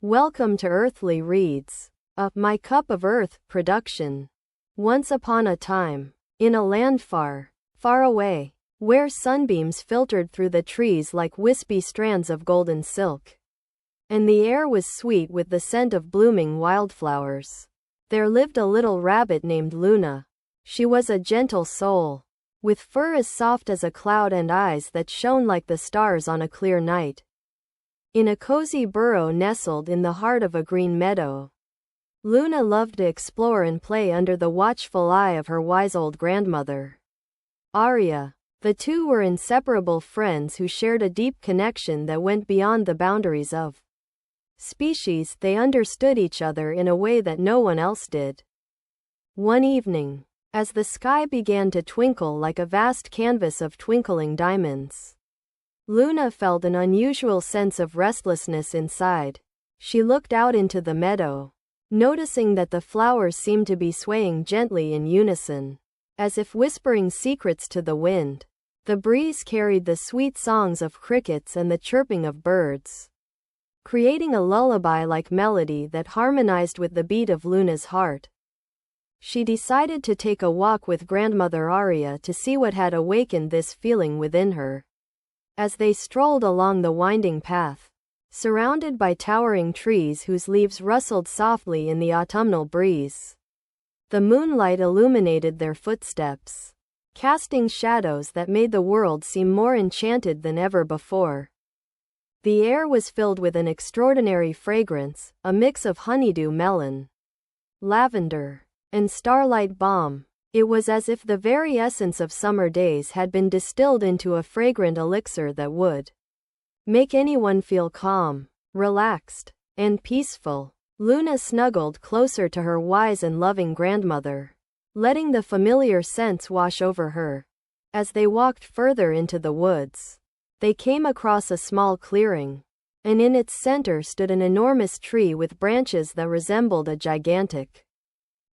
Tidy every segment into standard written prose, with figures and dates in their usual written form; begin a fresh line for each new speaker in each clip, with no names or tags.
Welcome to Earthly Reads, a My Cup of Earth production. Once upon a time, in a land far, far away, where sunbeams filtered through the trees like wispy strands of golden silk, and the air was sweet with the scent of blooming wildflowers, there lived a little rabbit named Luna. She was a gentle soul, with fur as soft as a cloud and eyes that shone like the stars on a clear night. In a cozy burrow nestled in the heart of a green meadow, Luna loved to explore and play under the watchful eye of her wise old grandmother, Aria. The two were inseparable friends who shared a deep connection that went beyond the boundaries of species. They understood each other in a way that no one else did. One evening, as the sky began to twinkle like a vast canvas of twinkling diamonds, Luna felt an unusual sense of restlessness inside. She looked out into the meadow, noticing that the flowers seemed to be swaying gently in unison, as if whispering secrets to the wind. The breeze carried the sweet songs of crickets and the chirping of birds, creating a lullaby-like melody that harmonized with the beat of Luna's heart. She decided to take a walk with grandmother Aria to see what had awakened this feeling within her. As they strolled along the winding path, surrounded by towering trees whose leaves rustled softly in the autumnal breeze, the moonlight illuminated their footsteps, casting shadows that made the world seem more enchanted than ever before. The air was filled with an extraordinary fragrance, a mix of honeydew, melon, lavender, and starlight balm. It was as if the very essence of summer days had been distilled into a fragrant elixir that would make anyone feel calm, relaxed, and peaceful. Luna snuggled closer to her wise and loving grandmother, letting the familiar scents wash over her. As they walked further into the woods, they came across a small clearing, and in its center stood an enormous tree with branches that resembled a gigantic,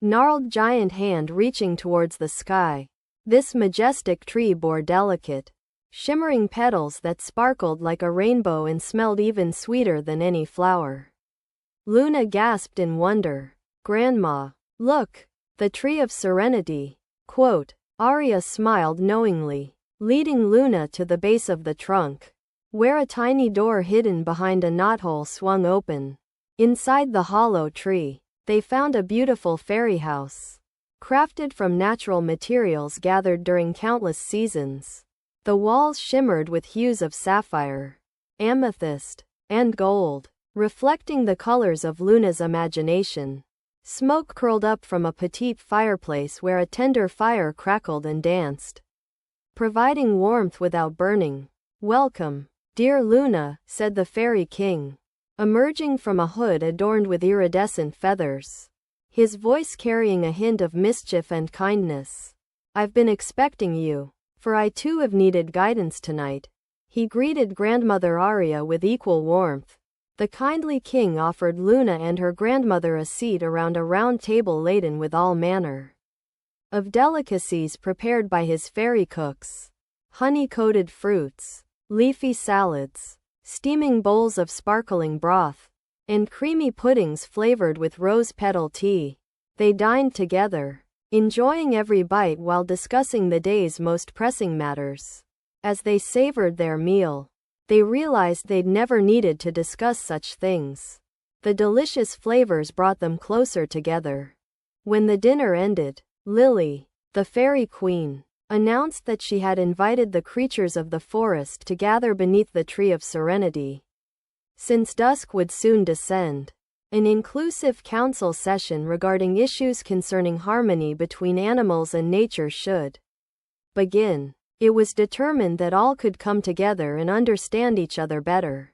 gnarled giant hand reaching towards the sky. This majestic tree bore delicate, shimmering petals that sparkled like a rainbow and smelled even sweeter than any flower. Luna gasped in wonder. "Grandma, look, the tree of serenity." Quote. Aria smiled knowingly, leading Luna to the base of the trunk, where a tiny door hidden behind a knothole swung open. Inside the hollow tree, they found a beautiful fairy house, crafted from natural materials gathered during countless seasons. The walls shimmered with hues of sapphire, amethyst, and gold, reflecting the colors of Luna's imagination. Smoke curled up from a petite fireplace where a tender fire crackled and danced, providing warmth without burning. "Welcome, dear Luna," said the fairy king, emerging from a hood adorned with iridescent feathers, his voice carrying a hint of mischief and kindness. "I've been expecting you, for I too have needed guidance tonight." He greeted grandmother Aria with equal warmth. The kindly king offered Luna and her grandmother a seat around a round table laden with all manner of delicacies prepared by his fairy cooks: honey-coated fruits, leafy salads, steaming bowls of sparkling broth, and creamy puddings flavored with rose petal tea. They dined together, enjoying every bite while discussing the day's most pressing matters. As they savored their meal, they realized they'd never needed to discuss such things. The delicious flavors brought them closer together. When the dinner ended, Lily, the fairy queen, announced that she had invited the creatures of the forest to gather beneath the tree of serenity, since dusk would soon descend. An inclusive council session regarding issues concerning harmony between animals and nature should begin. It was determined that all could come together and understand each other better.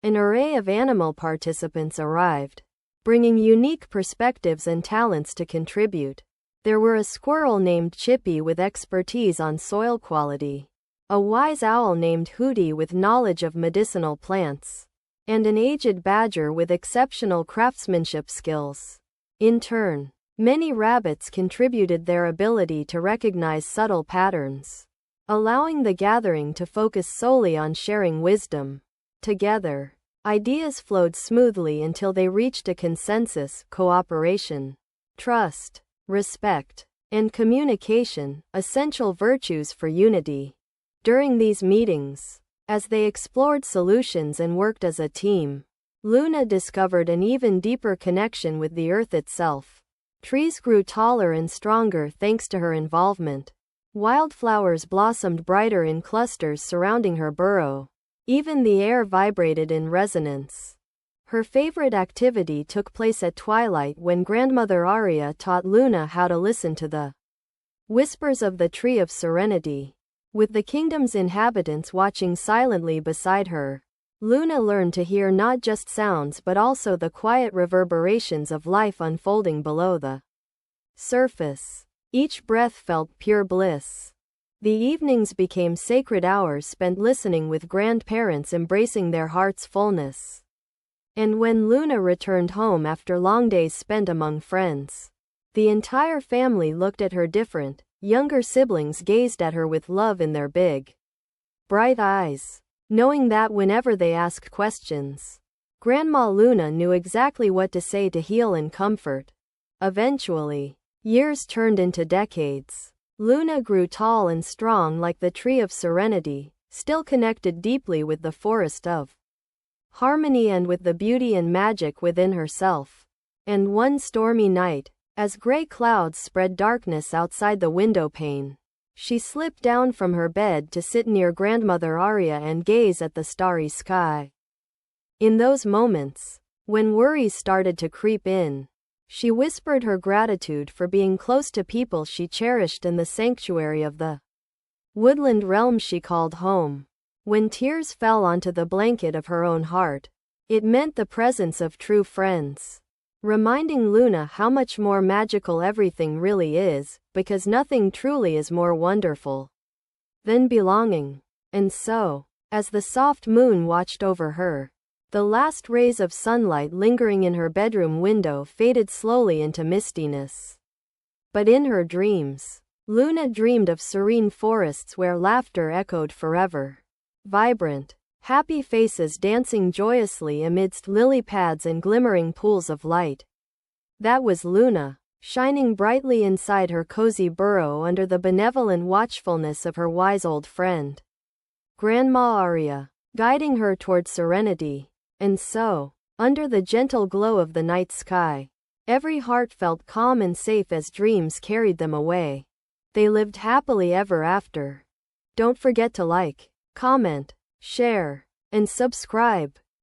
An array of animal participants arrived, bringing unique perspectives and talents to contribute. There were a squirrel named Chippy with expertise on soil quality, a wise owl named Hooty with knowledge of medicinal plants, and an aged badger with exceptional craftsmanship skills. In turn, many rabbits contributed their ability to recognize subtle patterns, allowing the gathering to focus solely on sharing wisdom. Together, Ideas flowed smoothly until they reached a consensus: cooperation, trust, respect, and communication, essential virtues for unity. During these meetings, as they explored solutions and worked as a team, Luna discovered an even deeper connection with the earth itself. Trees grew taller and stronger thanks to her involvement. Wildflowers blossomed brighter in clusters surrounding her burrow. Even the air vibrated in resonance. Her favorite activity took place at twilight when Grandmother Aria taught Luna how to listen to the whispers of the Tree of Serenity. With the kingdom's inhabitants watching silently beside her, Luna learned to hear not just sounds but also the quiet reverberations of life unfolding below the surface. Each breath felt pure bliss. The evenings became sacred hours spent listening with grandparents, embracing their heart's fullness. And when Luna returned home after long days spent among friends, the entire family looked at her different. Younger siblings gazed at her with love in their big, bright eyes, knowing that whenever they asked questions, Grandma Luna knew exactly what to say to heal and comfort. Eventually, years turned into decades. Luna grew tall and strong like the Tree of Serenity, still connected deeply with the forest of harmony and with the beauty and magic within herself. And one stormy night, as gray clouds spread darkness outside the window pane, she slipped down from her bed to sit near Grandmother Aria and gaze at the starry sky. In those moments, when worries started to creep in, she whispered her gratitude for being close to people she cherished in the sanctuary of the woodland realm she called home. When tears fell onto the blanket of her own heart, it meant the presence of true friends, reminding Luna how much more magical everything really is, because nothing truly is more wonderful than belonging. And so, as the soft moon watched over her, the last rays of sunlight lingering in her bedroom window faded slowly into mistiness. But in her dreams, Luna dreamed of serene forests where laughter echoed forever. Vibrant, happy faces dancing joyously amidst lily pads and glimmering pools of light. That was Luna, shining brightly inside her cozy burrow under the benevolent watchfulness of her wise old friend, Grandma Aria, guiding her toward serenity. And so, under the gentle glow of the night sky, every heart felt calm and safe as dreams carried them away. They lived happily ever after. Don't forget to like, comment, share, and subscribe.